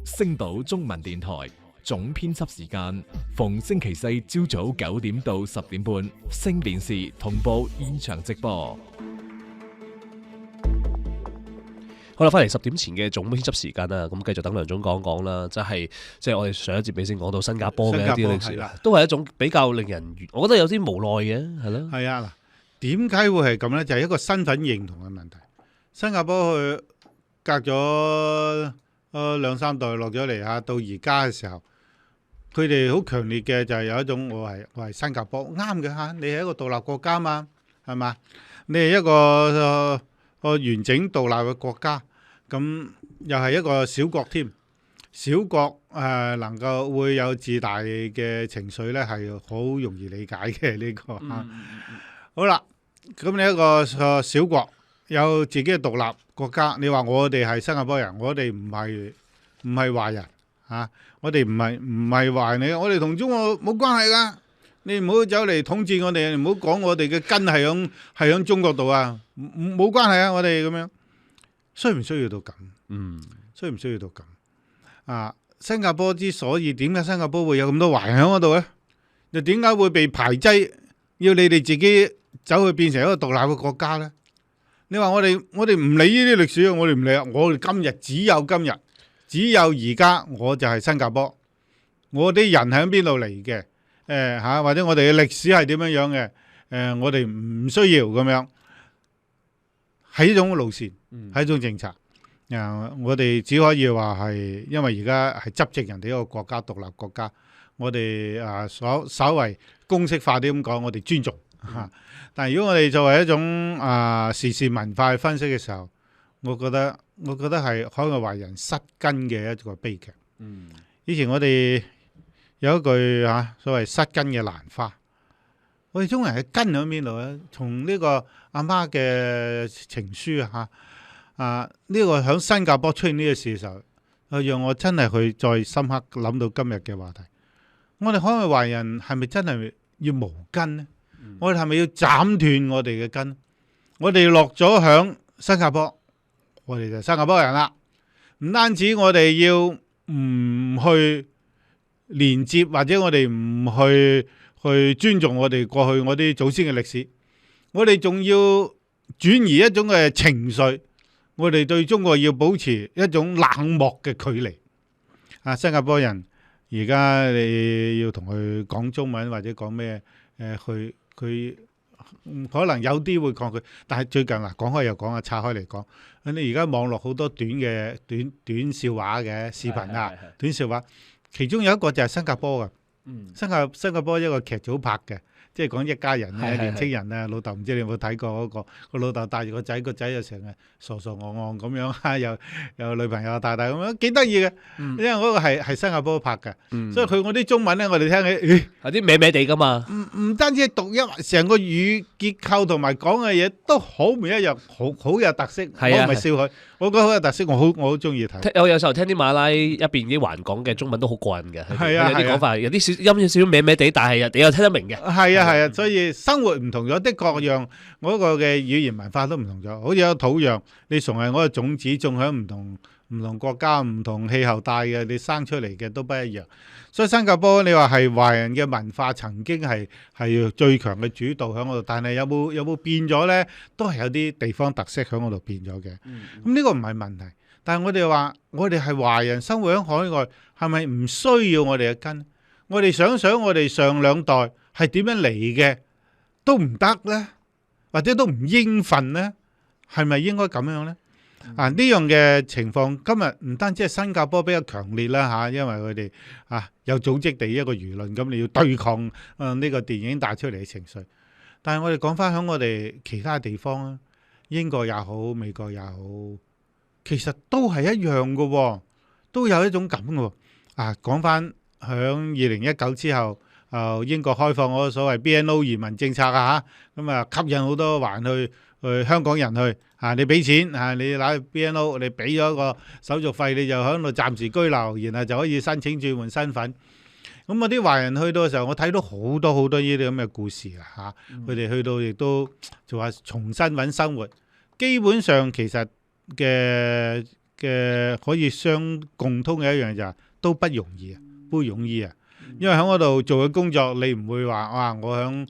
星島中文電台總編輯時間逢星期四朝早9點到10點半，星電視同步現場直播。好啦，翻嚟10點前嘅總編輯時間啦，咁繼續等梁總講講啦，即係我哋上一節尾先講到新加坡嘅一啲歷史啦，都係一種比較令人，我覺得有啲無奈嘅，係咯。係啊，嗱，點解會係咁咧？就係一個身份認同嘅問題。新加坡佢隔咗2-3代落咗嚟到而家嘅時候，佢哋好強烈嘅就係有一種我係新加坡啱嘅，你係一個獨立國家嘛，係嘛？你係一個完整獨立嘅國家，咁又係一個小國添。小國能夠會有自大嘅情緒咧，係好容易理解嘅呢個。好啦，咁你一個小國有自己嘅獨立國家，你話我哋係新加坡人，我哋唔係華人我哋唔係華人，我哋同中國冇關係噶。你唔好走嚟統治我哋，唔好講我哋嘅根係響中國度啊，冇關係啊！我哋咁樣需唔需要到咁？需唔需要到咁？新加坡之所以點解新加坡會有咁多華人喺嗰度咧？又點解會被排擠？要你哋自己走去變成一個獨立嘅國家咧？你話我哋唔理呢啲歷史，我哋唔理，我哋今日只有今日，只有而家，我就係新加坡。我啲人喺邊度嚟嘅，或者我哋嘅歷史係點樣樣嘅，我哋唔需要咁樣，係一種路線，係一種政策。我哋只可以話係，因為而家係執政人哋一個國家，獨立國家，我哋稍為公式化啲咁講，我哋尊重嚇。但係如果我哋作為一種時事文化去分析嘅時候，我覺得係海外華人失根嘅一個悲劇。以前我哋有一句所謂失根嘅蘭花，我哋中國人嘅根喺邊度咧？從呢個阿媽嘅情書呢個喺新加坡出現呢個事嘅時候，讓我真係去再深刻諗到今日嘅話題。我哋海外華人係咪真係要無根呢？我哋係咪要斬斷我哋嘅根？我哋落咗響新加坡，我哋就新加坡人啦。唔單止我哋要唔去連接，或者我哋唔去尊重我哋過去我啲祖先嘅歷史，我哋仲要轉移一種嘅情緒。我哋對中國要保持一種冷漠嘅距離。新加坡人而家你要同佢講中文或者講咩，佢可能有啲會抗拒。但係最近講開又講拆開嚟講，你而家網絡好多短笑話嘅視頻短笑話，其中有一個就係新加坡嘅。新加坡一個劇組拍嘅，即係講一家人咧，年青人咧，老豆唔知你有冇睇過嗰個老豆帶住個仔，個仔又成日傻傻戇戇咁樣，又女朋友大大咁樣，幾得意嘅。因為嗰個係新加坡拍嘅，所以我啲中文咧，我哋聽起有啲歪歪地噶嘛。唔單止讀音，成個語結構同埋講嘅嘢都好唔一樣，好有特色。我唔係笑佢，我覺得好有特色，我好中意睇。我有時候聽啲馬拉一邊啲環講嘅中文都好過癮嘅，有啲講法有啲音有少少歪歪地，但係你又聽得明嘅。係啊，所以生活唔同咗，的確讓我個嘅語言文化都唔同咗。好似有土壤，你從係嗰個種子種喺唔同國家、唔同氣候帶嘅，你生出嚟嘅都不一樣。所以新加坡你話係華人嘅文化曾經係最強嘅主導喺嗰度，但係有冇變咗呢？都係有啲地方特色喺嗰度變咗嘅。咁呢個唔係問題，但係我哋話我哋係華人生活喺海外，係咪唔需要我哋嘅根？我哋想我哋上兩代係點樣嚟嘅都唔得呢？或者都唔應份呢？係咪應該咁樣呢？呢樣嘅情況今日唔單止係新加坡比較強烈啦，因為佢哋有組織地一個輿論，咁你要對抗呢個電影帶出嚟嘅情緒。但係我哋講翻響我哋其他地方啦，英國也好，美國也好，其實都係一樣嘅，都有一種咁嘅。講翻響2019之後，英國開放嗰個所謂 BNO 移民政策咁吸引好多華人去香港人去你俾錢你拿 BNO， 你俾咗個手續費，你就喺度暫時居留，然後就可以申請轉換身份。咁啲華人去到嘅時候，我睇到好多呢啲咁嘅故事佢哋去到亦都就話重新揾生活。基本上其實嘅可以相共通嘅一樣就係都不容易，因為喺嗰度做嘅工作，你唔會話我響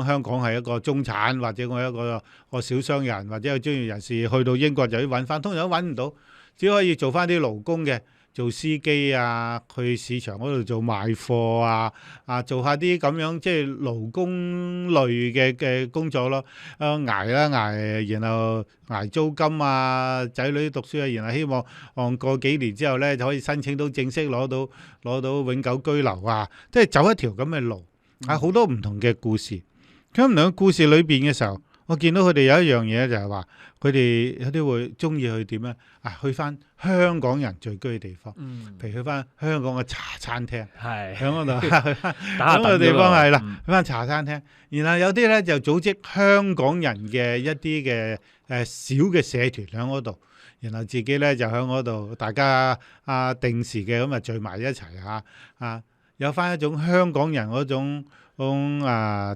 香港係一個中產，或者我係一個小商人，或者有專業人士去到英國就要揾翻，通常都揾唔到，只可以做翻啲勞工嘅，做司機去市場嗰度做賣貨做下啲咁樣即係勞工類嘅工作咯，捱，然後捱租金仔女讀書然後希望過幾年之後咧就可以申請到正式攞到永久居留即係走一條咁嘅路，好多唔同嘅故事。咁唔同嘅故事裏邊嘅時候，我見到佢哋有一樣嘢就係話，佢哋有啲會中意去點咧？去翻香港人聚居嘅地方，譬如去翻香港嘅茶餐廳，喺嗰度去翻嗰個地方係啦，去翻茶餐廳。然後有啲咧就組織香港人嘅一啲嘅小嘅社團喺嗰度，然後自己咧就喺嗰度，大家定時嘅咁聚埋一齊有翻一種香港人嗰種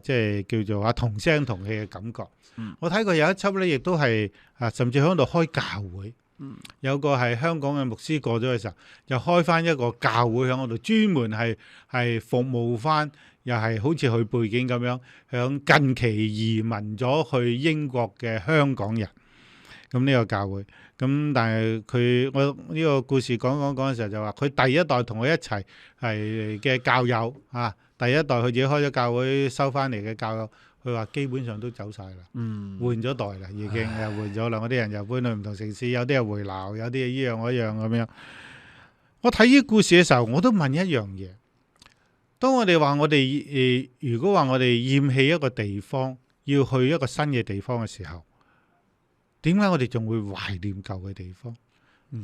即係叫做同聲同氣嘅感覺。我睇過有一輯咧，亦都係甚至喺度開教會。有個係香港嘅牧師過咗嘅時候，又開翻一個教會喺嗰度，專門係服務翻，又係好似佢背景咁樣，響近期移民咗去英國嘅香港人。咁呢個教會，咁但係我呢個故事講嘅時候就話，佢第一代同佢一齊係嘅教友啊，第一代佢自己開咗教會收翻嚟嘅教友，佢話基本上都走晒啦，換咗代啦，已經又換咗啦。嗰啲人又搬去唔同城市，有啲係回流，有啲係依樣嗰樣咁樣。我睇呢個故事嘅時候，我都問一樣嘢：當我哋話如果話我哋厭棄一個地方，要去一個新嘅地方嘅時候，點解我哋仲會懷念舊嘅地方？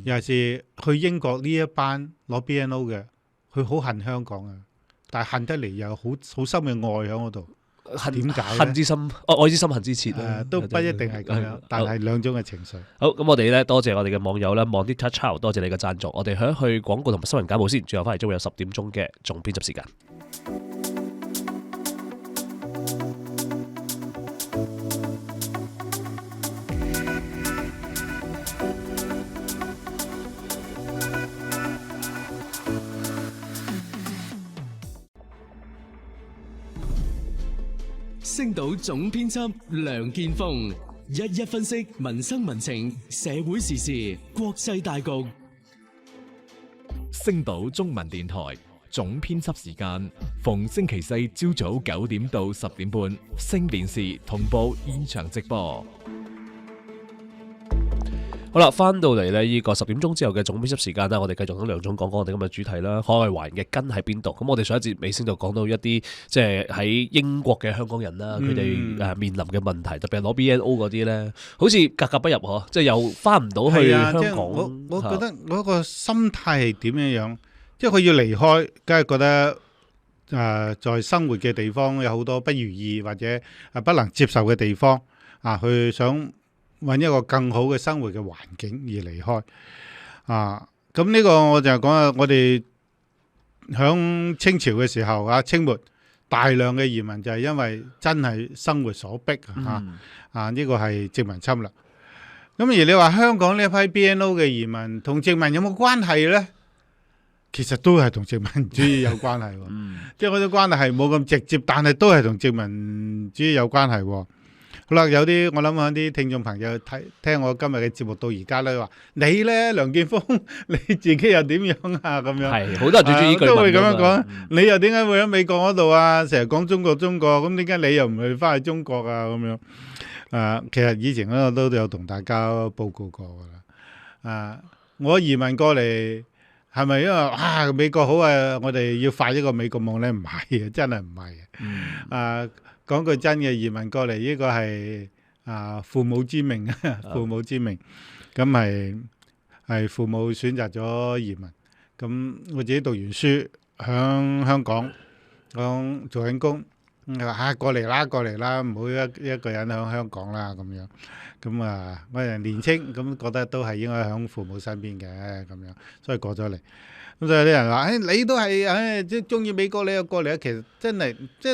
尤其是去英國呢一班攞 BNO 嘅，佢好恨香港啊，但係恨得嚟又好深嘅愛喺嗰度。點解？恨之心，愛之深，恨之切都不一定係咁樣，但係兩種嘅情緒。好，咁我哋咧多謝我哋嘅網友啦 Monita Chow， 多謝你嘅贊助。我哋去廣告同埋新聞簡報先，最後翻嚟將會有10點鐘嘅總編輯時間。星島總編輯梁建峰一一分析民生民情、社會時事、國際大局。星島中文電台總編輯時間，逢星期四朝早9點到10點半，星電視同步現場直播。好啦，翻到嚟呢個10點鐘之後嘅總編輯時間啦，我哋繼續同梁總講我哋今日主題啦，海外華人嘅根喺邊度？咁我哋上一節尾先就講到一啲即係喺英國嘅香港人啦，佢哋面臨嘅問題，特別係攞 BNO 嗰啲咧，好似格格不入嗬，即係又翻唔到去香港。我覺得嗰個心態係點樣？即係佢要離開，梗係覺得在生活嘅地方有好多不如意或者不能接受嘅地方啊，佢想揾一個更好嘅生活嘅環境而離開啊！咁呢個我就講啊，我哋響清朝嘅時候啊，清末大量嘅移民就係因為真係生活所逼呢個係殖民侵略。咁而你話香港呢一批 BNO 嘅移民同殖民有冇關係呢？其實都係同殖民主義有關係，即係嗰種關係係冇咁直接，但係都係同殖民主義有關係。好啦，有啲我諗下啲聽眾朋友聽我今日嘅節目到而家咧，話你咧梁建峰你自己又點樣啊？咁樣係好多人最中意呢句都會咁樣講。你又點解會喺美國嗰度啊？成日講中國，咁點解你又唔去翻去中國啊？咁樣其實以前我都有同大家報告過噶啦。我移民過嚟係咪因為美國好啊？我哋要發一個美國夢咧？唔係嘅，真係唔係嘅。講句真嘅，移民過嚟呢個係父母之命，父母之命，咁係父母選擇咗移民。咁我自己讀完書，響香港講做緊工，話過嚟啦，唔好一個人響香港啦咁樣。咁我哋年青，咁覺得都係應該響父母身邊嘅咁樣，所以過咗嚟。咁所以有啲人話，你都係，即係中意美國，你又過嚟。其實真係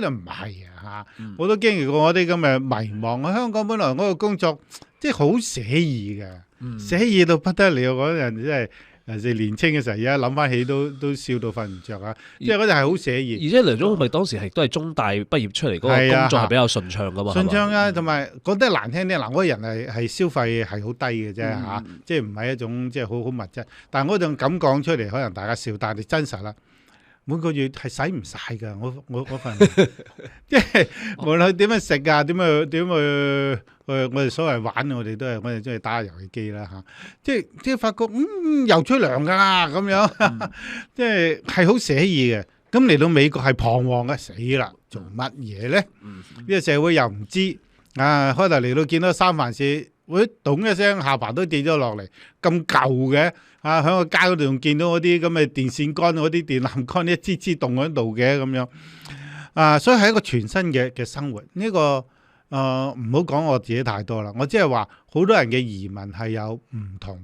唔係啊！我都經歷過我啲咁嘅迷茫。香港本來嗰個工作即係好寫意嘅，寫意到不得了。嗰陣真係尤其年青嘅時候，而家諗翻起都笑到瞓唔着啊！即係嗰陣係好寫意。而且梁總咪當時都係中大畢業出嚟，嗰個工作係比較順暢噶嘛？順暢啊，同埋講得難聽啲，嗰個人係消費係好低嘅啫嚇，即係唔係一種即係好物質。但係我仲咁講出嚟，可能大家笑，但係真實啦。每個月係使唔晒㗎，我份，即係無論點樣食啊，點去我哋所謂玩，我哋中意打下遊戲機啦嚇，即係發覺又出糧㗎啦咁樣，即係好寫意嘅。咁嚟到美國係彷徨嘅，死啦，做乜嘢咧？呢個社會又唔知開頭嚟到見到三藩市，咚一聲下巴都跌咗落嚟，咁舊嘅。喺個街嗰度仲見到嗰啲咁嘅電線桿、嗰啲電纜桿一支支棟喺度嘅咁樣，所以係一個全新嘅生活。呢個唔好講我自己太多啦，我只係話好多人嘅移民係有唔同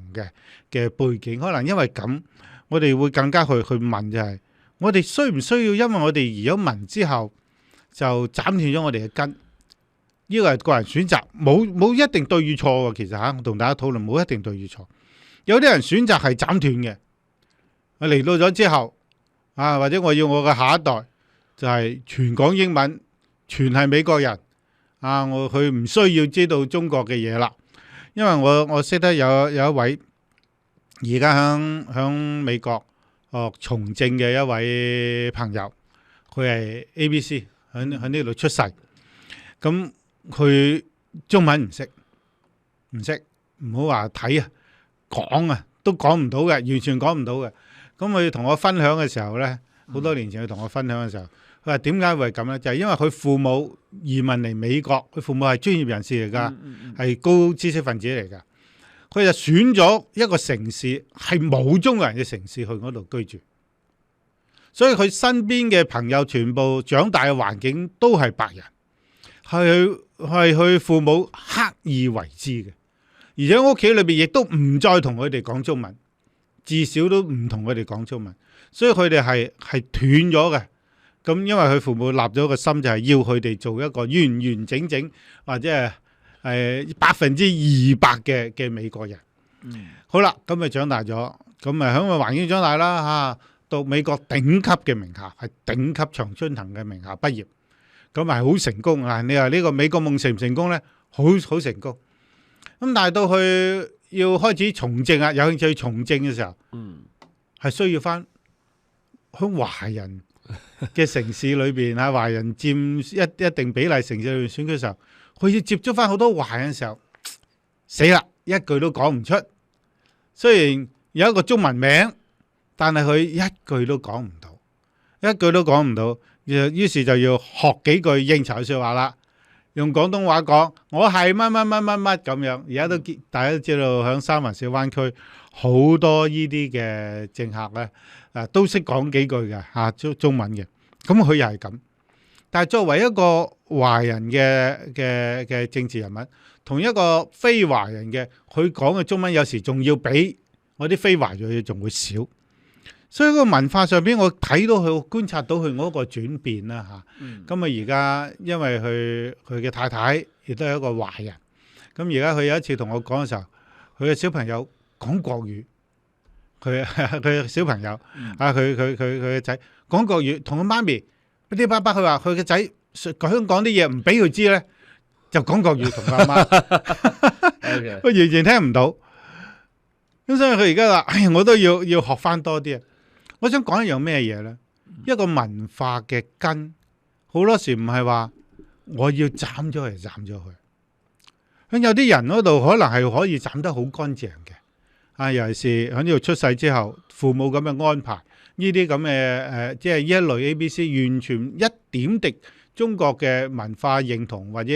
嘅背景，可能因為咁，我哋會更加去問就係，我哋需唔需要因為我哋移咗民之後就斬斷咗我哋嘅根？呢個係個人選擇，冇一定對與錯嘅。其實我同大家討論冇一定對與錯。有啲人選擇係斬斷嘅，嚟到咗之後或者我要我嘅下一代就係全講英文，全係美國人佢唔需要知道中國嘅嘢啦。因為我識得有一位而家響美國從政嘅一位朋友，佢係 ABC 喺呢度出世，咁佢中文唔識，唔好話睇啊，講啊都講唔到嘅，完全講唔到嘅。咁佢同我分享嘅時候呢，好多年前佢同我分享嘅時候，佢話點解會咁呢？就係因為佢父母移民嚟美國，佢父母係專業人士嚟㗎，係高知識分子嚟㗎。佢就選咗一個城市係冇中國人嘅城市去嗰度居住，所以佢身邊嘅朋友全部長大嘅環境都係白人，係佢父母刻意為之嘅，而且屋企裏邊亦都唔再同佢哋講中文，至少都唔同佢哋講中文，所以佢哋係斷咗嘅。咁因為佢父母立咗個心，就係要佢哋做一個完完整整或者係200%嘅美國人。好啦，咁咪長大咗，咁咪喺個環境長大啦嚇，到美國頂級嘅名校，係頂級常春藤嘅名校畢業，咁係好成功啊！你話呢個美國夢成唔成功呢？好成功。咁但係到佢要開始從政啊，有興趣從政嘅時候，係需要翻喺華人嘅城市裏邊啊，華人佔一定比例城市裏邊選舉嘅時候，佢要接觸翻好多華人嘅時候，死啦，一句都講唔出。雖然有一個中文名，但係佢一句都講唔到，於是就要學幾句應酬説話啦，用廣東話講，我係乜咁樣。而家都大家都知道，響三藩市灣區好多呢啲嘅政客咧，都識講幾句嘅嚇中文嘅。咁佢又係咁，但係作為一個華人嘅政治人物，同一個非華人嘅，佢講嘅中文有時仲要比我啲非華裔仲會少，所以個文化上邊我睇到佢觀察到佢嗰個轉變啦嚇。咁啊而家因為佢嘅太太亦都係一個華人，咁而家佢有一次同我講嘅時候，佢嘅小朋友講國語，佢嘅小朋友佢嘅仔講國語，同佢媽咪啲爸爸佢話佢嘅仔香港啲嘢唔俾佢知咧，就講國語同佢阿媽，佢完全聽唔到。咁所以佢而家話，我都要學翻多啲啊！我想講一樣咩嘢咧？一個文化嘅根，好多時唔係話我要斬咗佢，斬咗佢。咁有啲人嗰度可能係可以斬得好乾淨嘅，尤其是喺呢度出世之後，父母咁嘅安排，呢啲咁嘅即係呢一類 ABC， 完全一點滴中國嘅文化認同或者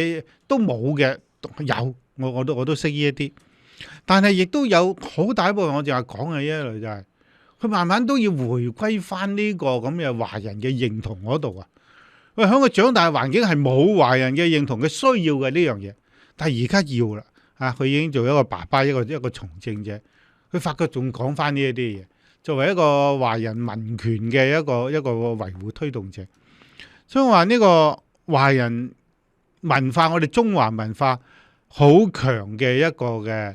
都冇嘅，有我都識呢一啲。但係亦都有好大一部分我淨係講嘅一類就係，佢慢慢都要回歸翻呢個咁嘅華人嘅認同嗰度啊！佢喺佢長大嘅環境係冇華人嘅認同嘅需要嘅呢樣嘢，但係而家要啦佢已經做一個爸爸，一個從政者，佢發覺仲講翻呢一啲嘢，作為一個華人民權嘅一個維護推動者，所以我話呢個華人文化，我哋中華文化好強嘅一個嘅。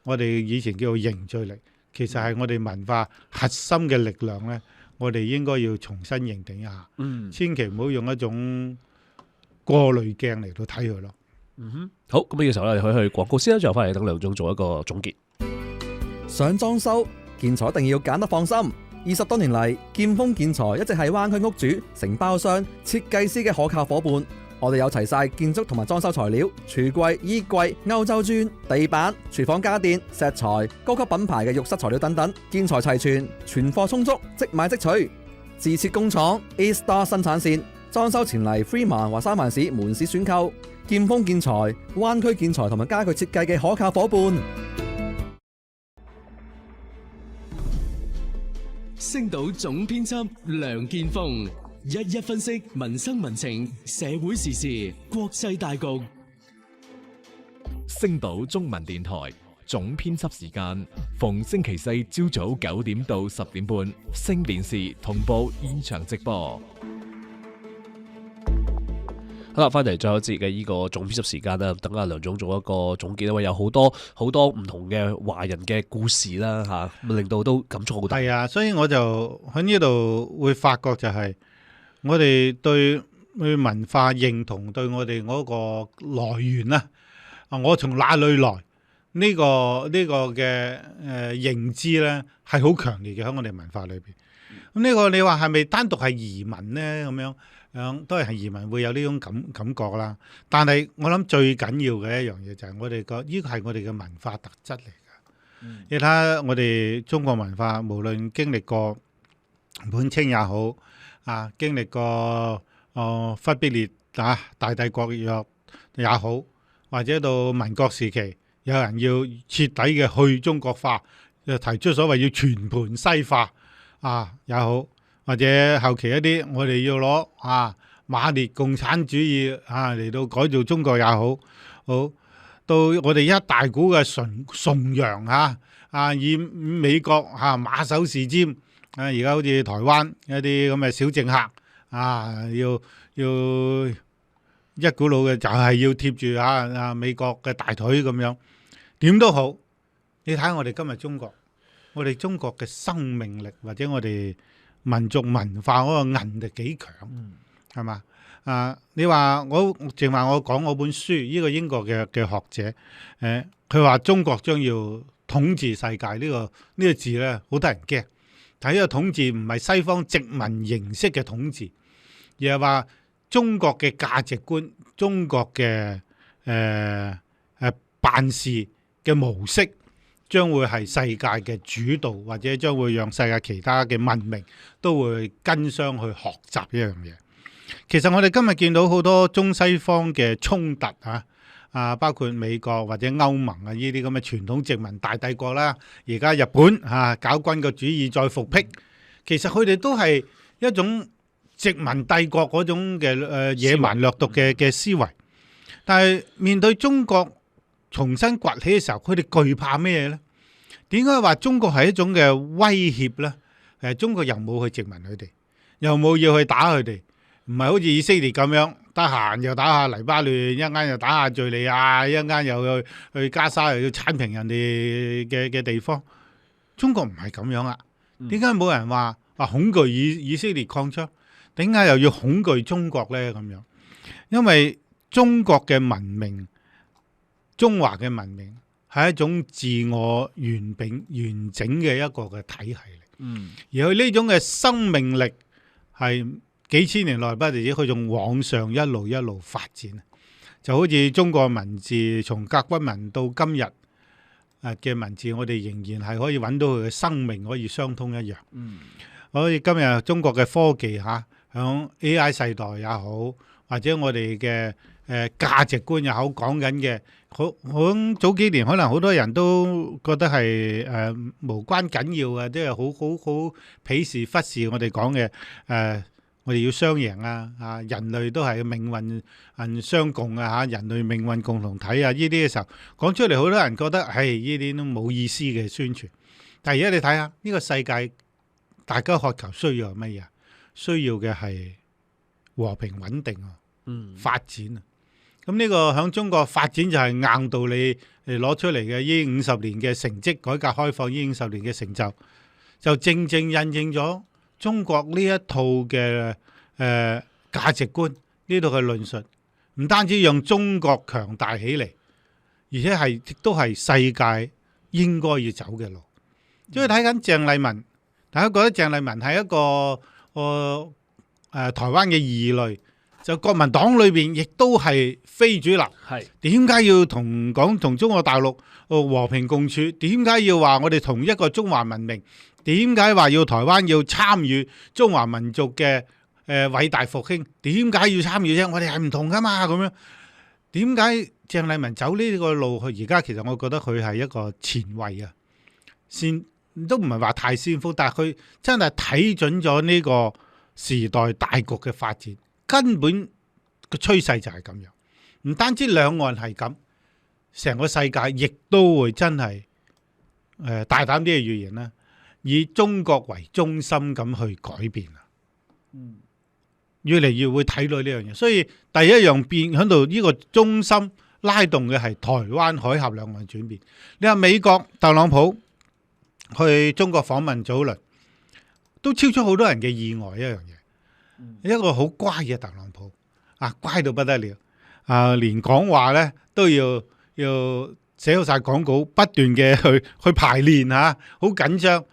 我哋以前叫做凝聚力，其實係我哋文化核心嘅力量咧。我哋應該要重新認定一下，千祈唔好用一種過濾鏡嚟到睇佢咯。好，咁呢個時候咧，可以去廣告先啦，之後翻嚟等梁總做一個總結。想裝修建材一定要揀得放心。20多年嚟，劍鋒建材一直係灣區屋主、承包商、設計師嘅可靠伙伴。我哋有齊晒建築同埋裝修材料、櫥櫃、衣櫃、歐洲磚、地板、廚房家電、石材、高級品牌嘅浴室材料等等，建材齊全，存貨充足，即買即取。自設工廠 A Star 生產線，裝修前嚟 Freeman 或三藩市門市選購。劍鋒建材，灣區建材同埋家具設計嘅可靠伙伴。星島總編輯梁建峰，一一分析民生民情、社會時事、國際大局。星島中文電台總編輯時間，逢星期四朝早9點到10點半，星電視同步現場直播。好啦，翻嚟最後一節嘅呢個總編輯時間啦，等阿梁總做一個總結啦。有好多唔同嘅華人嘅故事啦，嚇，令到都感觸好大。係啊，所以我就喺呢度會發覺就係我哋對文化認同，對我哋嗰個來源啦，我從哪裏來？嘅認知咧係好強烈嘅喺我哋文化裏邊。咁呢個你話係咪單獨係移民咧？咁樣當然係移民會有呢種感覺啦。但係我諗最緊要嘅一樣嘢就係我哋呢個係我哋嘅文化特質嚟㗎。你睇下我哋中國文化，無論經歷過滿清也好，經歷過忽必烈大帝國也好，或者到民國時期，有人要徹底嘅去中國化，提出所謂要全盤西化也好，或者後期一啲我哋要攞馬列共產主義嚟到改造中國也好，到我哋一大股嘅崇洋以美國馬首是瞻，而家好似台灣一啲咁嘅小政客要一股腦嘅就係要貼住美國嘅大腿咁樣，點都好。你睇下我哋今日中國，我哋中國嘅生命力或者我哋民族文化嗰個韌力幾強，係嘛？你話我講我本書，呢個英國嘅學者，佢話中國將要統治世界，呢個字咧好得人驚。但係呢個統治唔係西方殖民形式嘅統治，而係話中國嘅價值觀、中國嘅辦事嘅模式，將會係世界嘅主導，或者將會讓世界其他嘅文明都會跟上去學習一樣嘢。其實我哋今日見到好多中西方嘅衝突包括美國或者歐盟呢啲咁嘅傳統殖民大帝國啦，而家日本搞軍國主義再復辟，其實佢哋都係一種殖民帝國嗰種嘅野蠻掠奪嘅思維。但係面對中國重新崛起嘅時候，佢哋懼怕咩呢？點解話中國係一種嘅威脅呢？中國又冇去殖民佢哋，又冇要去打佢哋，唔係好似以色列咁樣，得閒又打下黎巴嫩，一間又打下敍利亞，一間又去加沙，又要剷平人哋嘅地方。中國唔係咁樣啊！點解冇人話恐懼以色列擴張？點解又要恐懼中國呢？咁樣，因為中國嘅文明，中華嘅文明係一種自我完整嘅一個嘅體系嚟。而佢呢種嘅生命力係幾千年來不斷佢仲往上一路發展，就好似中國文字從甲骨文到今日嘅文字，我哋仍然係可以揾到佢嘅生命可以相通一樣。好似今日中國嘅科技響 AI 世代也好，或者我哋嘅價值觀也好，講緊嘅響早幾年可能好多人都覺得係無關緊要嘅，即係好鄙視忽視我哋講嘅我哋要雙贏人類都係命運相共人類命運共同體呢啲嘅時候講出嚟，好多人覺得係呢啲都冇意思嘅宣傳。但係而家你睇下呢個世界，大家渴求需要係乜嘢？需要嘅係和平穩定發展。咁呢個響中國發展就係硬道理攞出嚟嘅，呢50年嘅成績，改革開放呢50年嘅成就，就正正印證咗中國呢一套嘅價值觀，呢套嘅論述，唔單止讓中國強大起嚟，而且亦都係世界應該要走嘅路。即係睇緊鄭麗文，大家覺得鄭麗文係一個台灣嘅異類，就國民黨裏邊亦都係非主流。點解要同中國大陸和平共處？點解要話我哋同一個中華文明？點解話要台灣要參與中華民族嘅偉大復興？點解要參與啫？我哋係唔同噶嘛，咁樣。點解鄭麗文走呢個路？佢而家其實我覺得佢係一個前衛都唔係話太先鋒，但係佢真係睇準咗呢個時代大局嘅發展，根本個趨勢就係咁樣。唔單止兩岸係咁，成個世界亦都會真係大膽啲嘅預言啦，以中國為中心咁去改變越嚟越會睇到呢樣嘢。所以第一樣變喺度，呢個中心拉動嘅係台灣海峽兩岸轉變。你話美國特朗普去中國訪問早輪，都超出好多人嘅意外一樣嘢。一個好乖嘅特朗普，乖到不得了，連講話咧都要寫好晒廣告，不斷嘅去排練嚇，好緊張。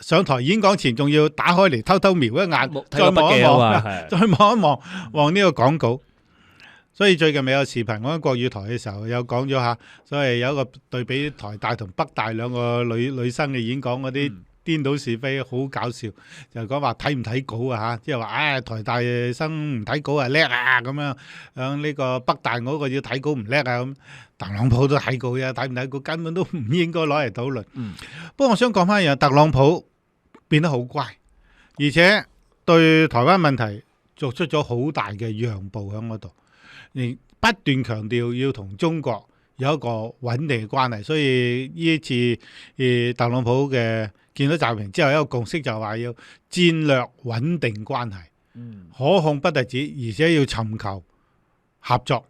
上台演講前仲要打開嚟偷偷瞄一眼，再望一望，再望一望呢個廣告。所以最近咪有視頻，我喺國語台嘅時候有講咗下，所以有一個對比台大同北大兩個女生嘅演講嗰啲顛倒是非，好搞笑。就講話睇唔睇稿啊嚇，即係話台大生唔睇稿係叻啊咁樣，響呢個北大嗰個要睇稿唔叻啊咁。特朗普都睇稿嘅，睇唔睇稿根本都唔應該攞嚟討論。不過我想講翻一樣，特朗普變得好乖，而且對台灣問題作出咗好大嘅讓步喺嗰度。不斷強調要同中國有一個穩定嘅關係，所以呢一次特朗普嘅見到習近平之後，一個共識就話要戰略穩定關係，可控不特止，而且要尋求合作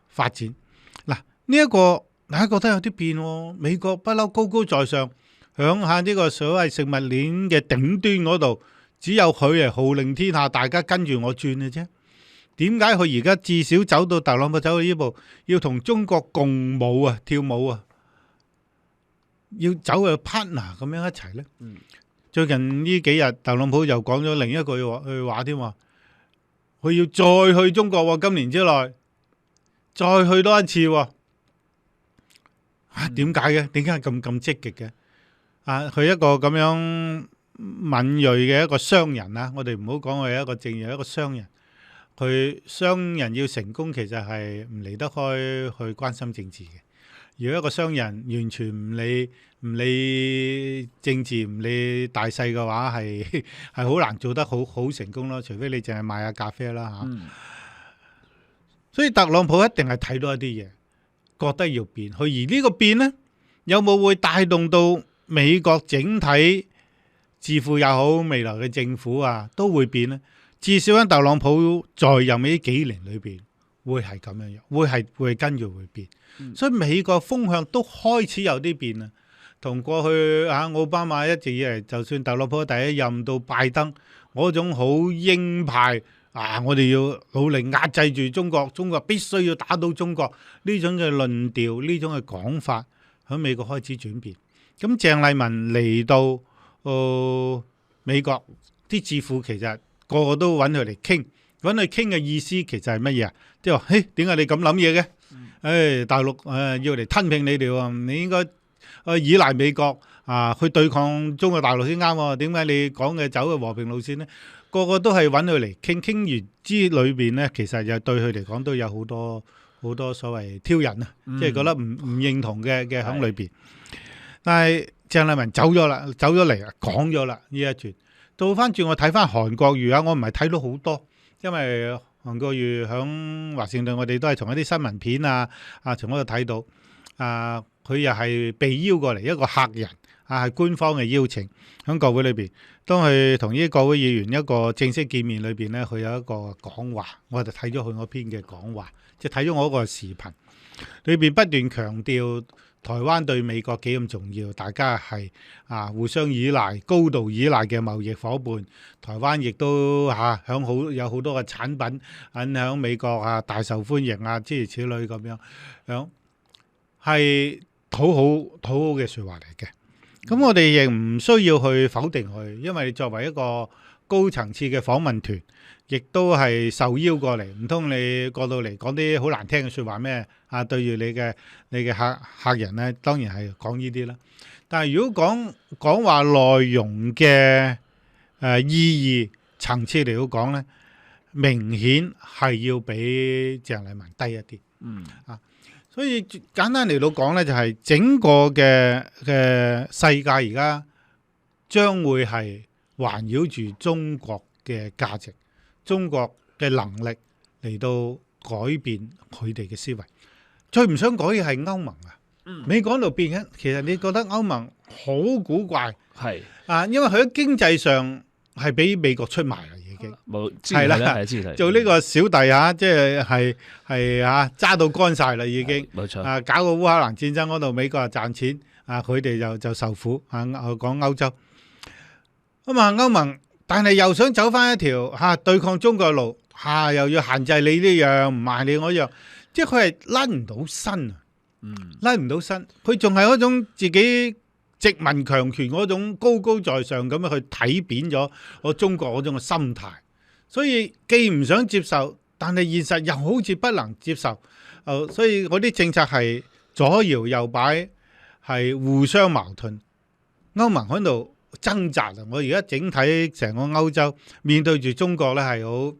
發展。嗱，呢一個大家覺得有啲變喎，美國不嬲高高在上，響下呢個所謂食物鏈嘅頂端嗰度，只有佢係號令天下，大家跟住我轉嘅啫。點解佢而家至少走到特朗普走到呢步，要同中國共舞啊，跳舞啊，要走去 partner 咁樣一齊呢？最近呢幾日，特朗普又講咗另一句話添喎，佢要再去中國喎，今年之內再去多一次喎。點解嘅？點解係咁積極嘅？佢一個咁樣敏鋭嘅一個商人啊，我哋唔好講佢係一個政治，一個商人。佢商人要成功，其實係唔離得開去關心政治嘅。如果一個商人完全唔理政治、唔理大細嘅話，係好難做得好成功咯。除非你淨係賣下咖啡啦嚇。所以特朗普一定係睇到一啲嘢，覺得要變。而呢個變呢，有冇會帶動到美國整體智庫也好，未來嘅政府啊都會變呢？至少喺特朗普在任呢幾年裏邊，會係咁樣樣，會跟住會變。所以美國風向都開始有啲變啦。同過去奧巴馬一直以嚟，就算特朗普第一任到拜登嗰種好鷹派我哋要努力壓制住中國，中國必須要打倒中國呢種嘅論調，呢種嘅講法喺美國開始轉變。咁鄭麗文嚟到美國啲智庫其實個個都揾佢嚟傾，揾佢傾嘅意思其實係乜嘢啊？即係話，嘿，點解你咁諗嘢嘅？大陸要嚟吞併你哋喎，你應該依賴美國去對抗中國大陸先啱喎。點解你講嘅走嘅和平路線呢？個個都係揾佢嚟傾，傾完之裏邊呢，其實又對佢嚟講都有好多所謂挑釁啊，即係覺得唔認同嘅喺裏邊。但係鄭麗文走咗嚟講咗啦呢一段。倒翻轉我睇翻韓國瑜我唔係睇到好多，因為韓國瑜響華盛頓，我哋都係從一啲新聞片從嗰度睇到，佢又係被邀過嚟一個客人，係官方嘅邀請，響國會裏邊，當佢同呢啲國會議員一個正式見面裏邊呢，佢有一個講話，我就睇咗佢嗰篇嘅講話，即係睇咗我嗰個視頻，裏邊不斷強調台灣對美國幾咁重要，大家係互相依賴、高度依賴嘅貿易夥伴。台灣亦都有好多嘅產品響美國大受歡迎諸如此類咁樣，係討好嘅説話嚟嘅。咁我哋亦唔需要去否定佢，因為作為一個高層次嘅訪問團，亦都係受邀過嚟，唔通你過到嚟講啲好難聽嘅説話咩？對住你嘅客人咧，當然係講呢啲啦。但係如果講話內容嘅意義層次嚟到講咧，明顯係要比鄭麗文低一啲。所以簡單嚟到講咧，就係整個嘅世界而家將會係環繞住中國嘅價值、中國嘅能力嚟到改變佢哋嘅思維。最唔想改嘅係歐盟美國喺度變緊，其實你覺得歐盟好古怪，係因為佢喺經濟上係俾美國出賣啦，已經係啦，做呢個小弟即係揸到乾晒啦，已經冇錯搞個烏克蘭戰爭嗰度，美國又賺錢佢哋就受苦講歐洲咁歐盟，但係又想走翻一條對抗中國嘅路又要限制你呢樣，唔賣你嗰樣。即係佢係甩唔到身拉唔到身，佢仲係嗰種自己殖民強權嗰種高高在上咁樣去睇扁咗我中國嗰種嘅心態，所以既唔想接受，但係現實又好似不能接受，所以嗰啲政策係左搖右擺，係互相矛盾。歐盟喺度掙扎啊！我而家整體成個歐洲面對住中國咧，係好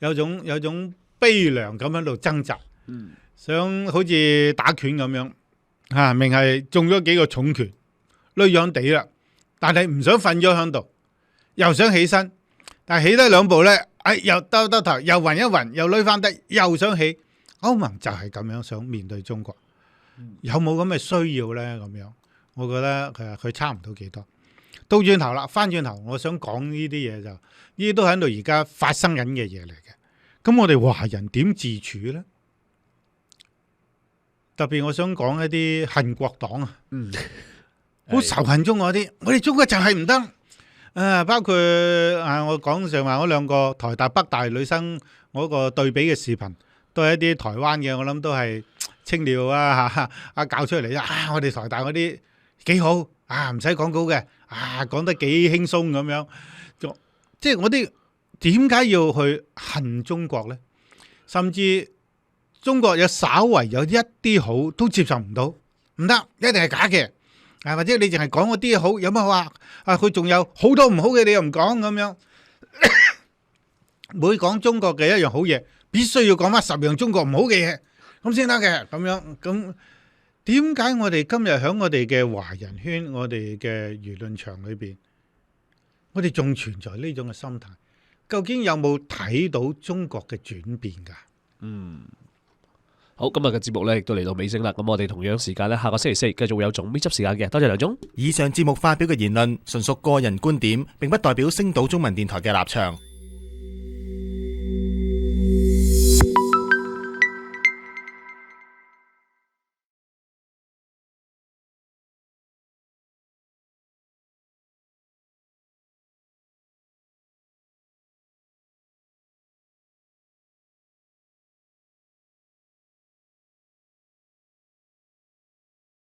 有種悲涼咁喺度掙扎，想好似打拳咁樣嚇，明係中咗幾個重拳，累樣地啦，但係唔想瞓咗喺度，又想起身，但係起得兩步咧，又兜頭，又暈一暈，又累翻低，又想起。歐盟就係咁樣想面對中國，有冇咁嘅需要咧？咁樣，我覺得佢差唔到幾多。到轉頭啦，翻轉頭，我想講呢啲嘢就，呢啲都喺度而家發生緊嘅嘢嚟嘅。咁我哋華人點自處咧？特別我想講一啲恨國黨啊，好仇恨中國啲，我哋中國就係唔得。包括我講上話嗰兩個台大北大女生嗰個對比嘅視頻，都係一啲台灣嘅，我諗都係青料搞出嚟啊！我哋台大嗰啲幾好啊，唔使講稿嘅啊，講得幾輕鬆咁樣。即係我啲點解要去恨中國呢？甚至中國有稍為有一啲好都接受唔到，唔得，一定係假嘅。或者你淨係講嗰啲好，有乜好啊？佢仲有好多唔好嘅，你又唔講咁樣。每講中國嘅一樣好嘢，必須要講翻10樣中國唔好嘅嘢，咁先得嘅。咁樣咁點解我哋今日喺我哋嘅華人圈、我哋嘅輿論場裏邊，我哋仲存在呢種嘅心態？究竟有冇睇到中國嘅轉變㗎？好，今日嘅節目咧亦都嚟到尾聲啦。咁我哋同樣時間咧，下個星期四繼續會有總編輯時間嘅。多謝梁總。以上節目發表嘅言論純屬個人觀點，並不代表星島中文電台嘅立場。